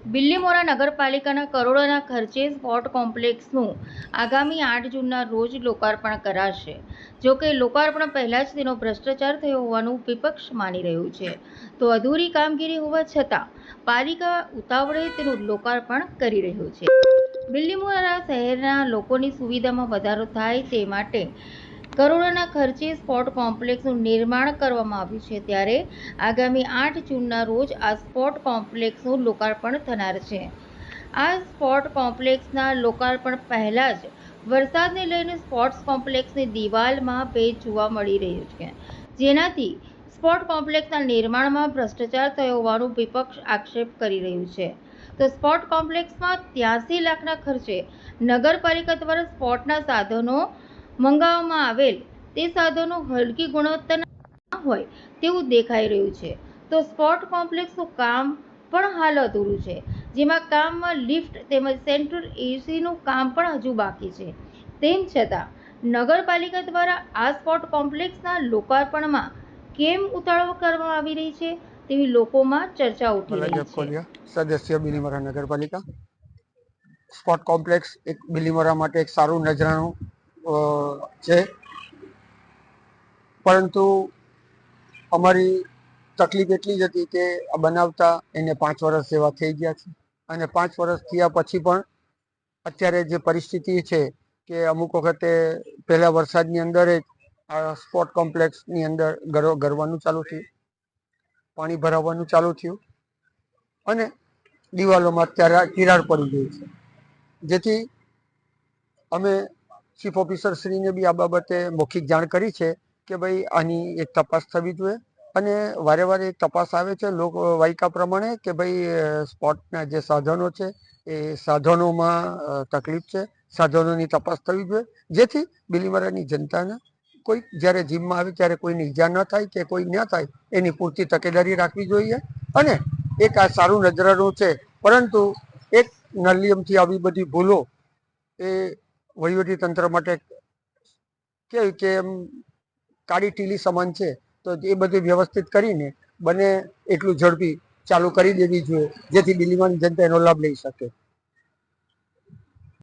બિલ્લીમોરા નગરપાલિકાના કરોડોના ખર્ચે સ્પોર્ટ કોમ્પ્લેક્સનું આગામી 8 જૂનના રોજ લોકાર્પણ કરાશે. જો કે લોકાર્પણ પહેલા જ તેનો ભ્રષ્ટાચાર થયો હોવાનું વિપક્ષ માની રહ્યું છે, તો અધૂરી કામગીરી હોવા છતાં પાલિકા ઉતાવળે તેનું લોકાર્પણ કરી રહ્યું છે. બિલ્લીમોરા શહેરના લોકોની સુવિધામાં વધારો થાય તે માટે કરોડોના ખર્ચે સ્પોર્ટ કોમ્પ્લેક્સનું નિર્માણ કરવામાં આવ્યું છે, ત્યારે આગામી 8 જૂનના રોજ આ સ્પોર્ટ કોમ્પ્લેક્સનું લોકાર્પણ થનાર છે. આ સ્પોર્ટ કોમ્પ્લેક્સના લોકાર્પણ પહેલા જ વરસાદને લઈને સ્પોર્ટ્સ કોમ્પ્લેક્સની દિવાલમાં ભેજ જોવા મળી રહ્યું છે, જેનાથી સ્પોર્ટ કોમ્પ્લેક્સના નિર્માણમાં ભ્રષ્ટાચાર થયો હોવાનું વિપક્ષ આક્ષેપ કરી રહ્યું છે. તો સ્પોર્ટ કોમ્પ્લેક્સમાં 83 લાખના ખર્ચે નગરપાલિકા દ્વારા સ્પોર્ટના સાધનો મંગાવવામાં આવેલ તે સાધનો હલકી ગુણવત્તાના હોય તેવું દેખાઈ રહ્યું છે. તો સ્પોર્ટ કોમ્પ્લેક્સનું કામ પણ હાલ અધૂરું છે, જેમાં કામમાં લિફ્ટ તેમજ સેન્ટ્રલ એસીનું કામ પણ હજુ બાકી છે. તેમ છતાં નગરપાલિકા દ્વારા આ સ્પોર્ટ કોમ્પ્લેક્સના લોકાર્પણમાં કેમ ઉતાવળ કરવામાં આવી રહી છે તેવી લોકોમાં ચર્ચા ઉઠી રહી છે. સદસ્ય બિલીમોરા નગરપાલિકા સ્પોર્ટ કોમ્પ્લેક્સ એક બિલીમોરા માટે એક સારું નજરાણું છે, પરંતુ અમારી તકલીફ એટલી જ હતી કે આ બનાવતા એને 5 વર્ષ જેવા થઈ ગયા છે, અને 5 વર્ષ થયા પછી પણ અત્યારે જે પરિસ્થિતિ છે કે અમુક વખતે પહેલા વરસાદની અંદર જ આ સ્પોર્ટ કોમ્પ્લેક્સની અંદર ગરવાનું ચાલુ થયું, પાણી ભરાવાનું ચાલુ થયું અને દિવાલોમાં અત્યારે તિરાડ પડી ગઈ છે, જેથી અમે ચીફ ઓફિસર શ્રીને બી આ બાબતે મૌખિક જાણ કરી છે કે ભાઈ આની એક તપાસ થવી જોઈએ. અને વારે વારે એક તપાસ આવે છે લોક વાયકા પ્રમાણે કે ભાઈ સ્પોર્ટના જે સાધનો છે એ સાધનોમાં તકલીફ છે, સાધનોની તપાસ થવી જોઈએ, જેથી બિલીમોરાની જનતાને કોઈ જ્યારે જીમમાં આવે ત્યારે કોઈની ઈજા ન થાય કે કોઈ ન થાય એની પૂરતી તકેદારી રાખવી જોઈએ. અને એક આ સારું નજરાણું છે, પરંતુ એક નલિયમથી આવી બધી ભૂલો એ વહીવટી તંત્ર માટે કેવી કે એમ કાળી ટીલી સમાન છે, તો એ બધું વ્યવસ્થિત કરીને બને એટલું ઝડપી ચાલુ કરી દેવી જોઈએ, જેથી બિલીમોરાની જનતા એનો લાભ લઈ શકે.